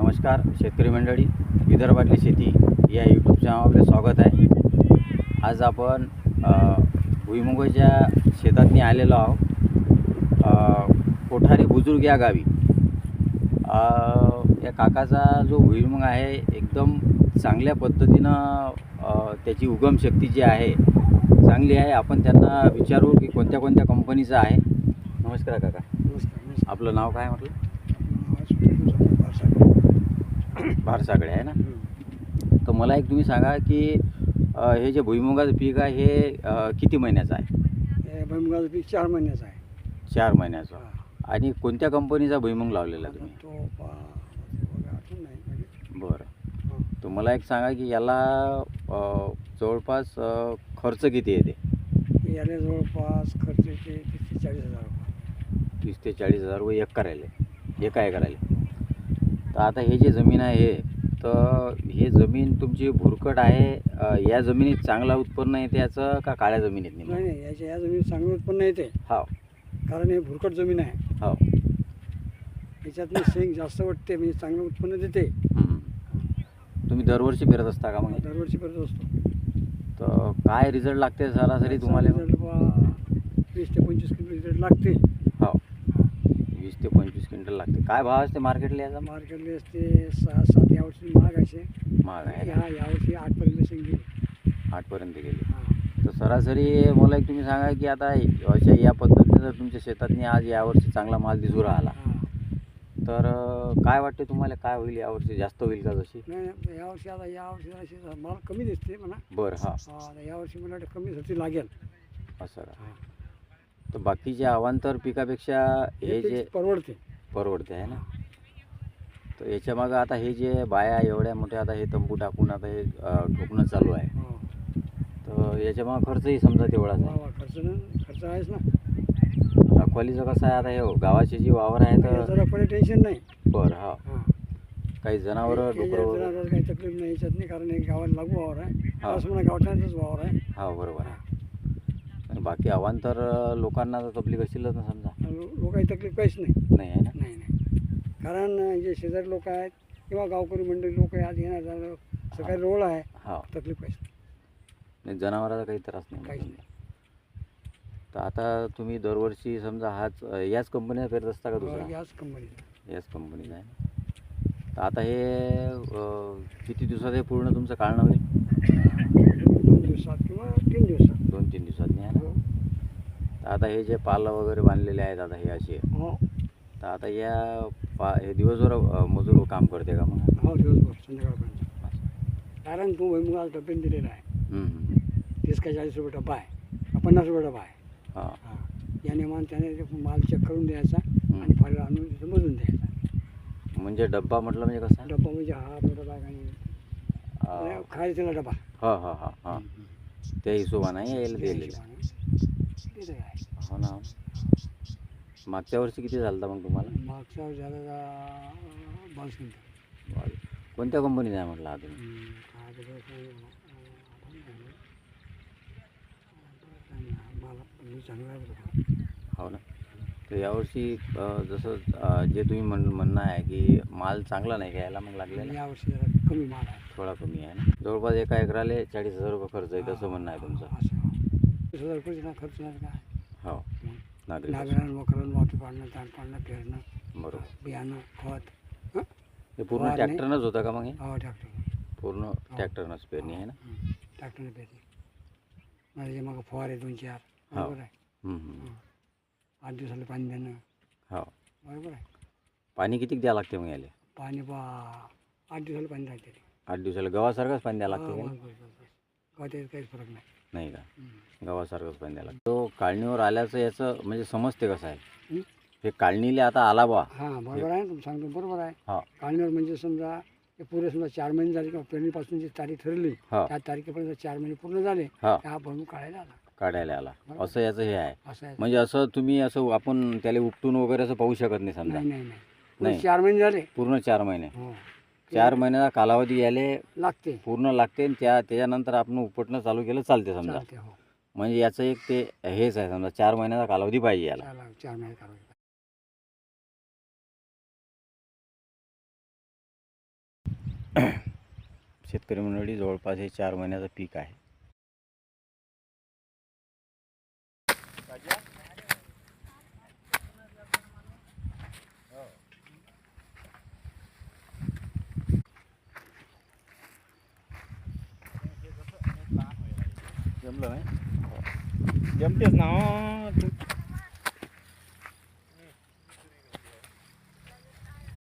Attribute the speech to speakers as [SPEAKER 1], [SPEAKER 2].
[SPEAKER 1] नमस्कार शेतकरी मंडळी, विदर्भातली शेती या यूट्यूब चॅनलवर स्वागत आहे. आज आपण भुईमुगाच्या शेतातनी आलेलो आहोत. कोठारी बुजुर्ग या गावी. या काकाचा जो भुईमुग आहे एकदम चांगल्या पद्धतीनं त्याची उगमशक्ती जी आहे चांगली आहे. आपण त्यांना विचारू की कोणत्या कोणत्या कंपनीचा आहे. नमस्कार काका.
[SPEAKER 2] नमस्कार.
[SPEAKER 1] आपलं नाव काय म्हटलं? भारसागडे आहे ना. तर मला एक तुम्ही सांगा की हे जे भुईमुगाचं पीक आहे हे किती महिन्याचं आहे?
[SPEAKER 2] भुईमुगाचं पीक 4 महिन्याचं आहे.
[SPEAKER 1] 4 महिन्याचं. आणि कोणत्या कंपनीचा भुईमुग लावलेला तुम्ही? बरं. तर मला एक सांगा की याला जवळपास खर्च किती येते?
[SPEAKER 2] याला जवळपास खर्च येते 30 ते 40,000 रुपये.
[SPEAKER 1] 30 ते 40,000 रुपये एका एकराला. तर आता हे जे जमीन आहे तर हे जमीन तुमची भुरकट आहे. या जमिनीत चांगला उत्पन्न येते याचं का काळ्या जमिनीत नाही?
[SPEAKER 2] नाही, या जमिनीत चांगलं उत्पन्न येते.
[SPEAKER 1] हो,
[SPEAKER 2] कारण हे भुरकट जमीन आहे.
[SPEAKER 1] हो.
[SPEAKER 2] याच्यातनं शेंग जास्त वाटते, म्हणजे चांगलं उत्पन्न देते.
[SPEAKER 1] तुम्ही दरवर्षी पेरत असता का? मग
[SPEAKER 2] दरवर्षी करत असतो.
[SPEAKER 1] तर काय रिझल्ट लागते सरासरी तुम्हाला?
[SPEAKER 2] 20 ते 25 किलो रिझल्ट लागते.
[SPEAKER 1] हो, 20 ते 25 क्विंटल लागते. काय भाव असते मार्केटला याचा?
[SPEAKER 2] मार्केटला असते 6-7. यावर्षी महाग आहे.
[SPEAKER 1] महाग आहे.
[SPEAKER 2] यावर्षी 8पर्यंत शेंग गेली.
[SPEAKER 1] 8पर्यंत गेली. तर सरासरी मला एक तुम्ही सांगा की आता अशा या पद्धतीने जर तुमच्या शेतातनी आज यावर्षी चांगला माल दिसू राहिला तर काय वाटते तुम्हाला, काय होईल यावर्षी? जास्त होईल का जशी?
[SPEAKER 2] नाही, यावर्षी अशी माल कमी दिसते म्हणा.
[SPEAKER 1] बरं. हा,
[SPEAKER 2] यावर्षी मला वाटतं कमी होती लागेल
[SPEAKER 1] असं का? तर बाकीच्या अवांतर पिकापेक्षा हे जे परवडते आहे ना. तर याच्या मागं आता हे जे बाया एवढ्या मोठ्या आता हे तंबू टाकून आता हे ठोकणं चालू आहे, तर याच्या मागं खर्चही समजा तेवढाच आहे.
[SPEAKER 2] खर्च आहेच ना.
[SPEAKER 1] रखवालीचं कसं आहे आता, हे गावाचे जी वावर आहे तर
[SPEAKER 2] रखवाली टेन्शन नाही.
[SPEAKER 1] बरं. हा, काही जनावरं डुकरं
[SPEAKER 2] काही तकलीफ नाही याच्यात नाही, कारण हे गावाला लागू वावर आहे. असं म्हणा गावठाणच वावर आहे.
[SPEAKER 1] हा, बरोबर आहे. आणि बाकी अवांतर लोकांना तर तकलीफ असेलच ना समजा.
[SPEAKER 2] लोकांची तकलीफ काहीच नाही
[SPEAKER 1] आहे ना.
[SPEAKER 2] नाही, कारण जे शेजारी लोक आहेत किंवा गावकरी मंडळी लोक आज येणार झालं सकाळी रोड आहे.
[SPEAKER 1] हा,
[SPEAKER 2] तकलीफ काहीच
[SPEAKER 1] नाही, जनावराचा काही त्रास नाही.
[SPEAKER 2] काहीच नाही.
[SPEAKER 1] तर आता तुम्ही दरवर्षी समजा याच कंपनीचा पेरत असता का दुसरा?
[SPEAKER 2] याच
[SPEAKER 1] कंपनीचा आहे. तर आता हे किती दिवसात हे पूर्ण तुमचं काढणं होईल?
[SPEAKER 2] 2 दिवसात किंवा 3 दिवसात.
[SPEAKER 1] 2-3 दिवसात नाही आहे ना. तर आता हे जे पालं वगैरे बांधलेले आहेत आता हे असे, तर आता हे दिवसभर मजूर काम करते का मग?
[SPEAKER 2] हो, दिवसभर संध्याकाळपर्यंत. कारण तो भुईमुगाचा डब्याने दिलेला आहे. 30 का 40 रुपये डब्बा आहे, 50 रुपये डब्बा आहे. या नियमाने त्याने माल चेक करून द्यायचा आणि फाईल आणून तिथं मोजून द्यायचा.
[SPEAKER 1] म्हणजे डब्बा म्हटलं म्हणजे कसं?
[SPEAKER 2] डब्बा म्हणजे हा आपला डबा आणि खायला त्याला डबा.
[SPEAKER 1] हा, त्या हिशोबाने यायला दिलेलं. हो ना. मागच्या वर्षी किती झालं मग तुम्हाला?
[SPEAKER 2] मागच्या वर्षी झालं 22 क्विंटल.
[SPEAKER 1] कोणत्या कंपनीचा आहे म्हटलं अजून? हो ना. तर यावर्षी जसं जे तुम्ही म्हणणं आहे की माल चांगला नाही घ्यायला मग लागलेला.
[SPEAKER 2] यावर्षी जरा कमी माल आहे,
[SPEAKER 1] थोडा कमी आहे ना. जवळपास एका एकराला 40,000 रुपये खर्च आहे तसं म्हणणं आहे तुमचं?
[SPEAKER 2] 20,000 रुपये खर्च नाही काय.
[SPEAKER 1] हो,
[SPEAKER 2] नागरिकांना वखरण वाटू पाडणं, ताण पाडणं, पेरणं,
[SPEAKER 1] बरोबर,
[SPEAKER 2] बियाणं, खत.
[SPEAKER 1] हे पूर्ण ट्रॅक्टरनंच होतं का मग? हे
[SPEAKER 2] ट्रॅक्टर
[SPEAKER 1] पूर्ण ट्रॅक्टरनंच पेरणी आहे ना.
[SPEAKER 2] ट्रॅक्टरनं पेरणी म्हणजे मग फवारे 2-4.
[SPEAKER 1] हो.
[SPEAKER 2] बरोबर आहे. 8 दिवसाला पाणी देणं.
[SPEAKER 1] हो,
[SPEAKER 2] बरोबर आहे.
[SPEAKER 1] पाणी किती द्यावं लागते मग याला?
[SPEAKER 2] पाणी 8 दिवसाला पाणी लागते.
[SPEAKER 1] 8 दिवसाला गव्हासारखंच पाणी द्यावं लागते?
[SPEAKER 2] गावात काहीच फरक
[SPEAKER 1] नाही का? गव्हासारखंच पाणी द्यावं लागतं. तो काढणीवर आल्याचं याचं म्हणजे समजते कसं आहे? हे काढणीला आता आला बा.
[SPEAKER 2] हां, बरोबर आहे. तुम्ही सांगतो बरोबर आहे.
[SPEAKER 1] हा,
[SPEAKER 2] काढणीवर म्हणजे समजा हे पुरे समजा 4 महिने झाले किंवा पेरणीपासून जी तारीख ठरली त्या तारखेपर्यंत 4 महिने पूर्ण झाले, हा भरून काढायला आला असं याचं हे आहे. म्हणजे असं तुम्ही असं आपण त्याला उपटून वगैरे असं पाहू शकत नाही समजा? नाही, 4 महिने झाले.
[SPEAKER 1] पूर्ण 4 महिने. 4 महिन्याचा कालावधी याले
[SPEAKER 2] लागते,
[SPEAKER 1] पूर्ण लागते. आणि त्याच्यानंतर आपण उपटणं चालू केलं चालते समजा. म्हणजे याचं एक ते हेच आहे समजा, 4 महिन्याचा कालावधी पाहिजे याला.
[SPEAKER 2] 4 महिने कालावधी.
[SPEAKER 1] शेतकरी मंडळी जवळपास हे 4 महिन्याचं पीक आहे.
[SPEAKER 3] जमलं नाही जमतेच ना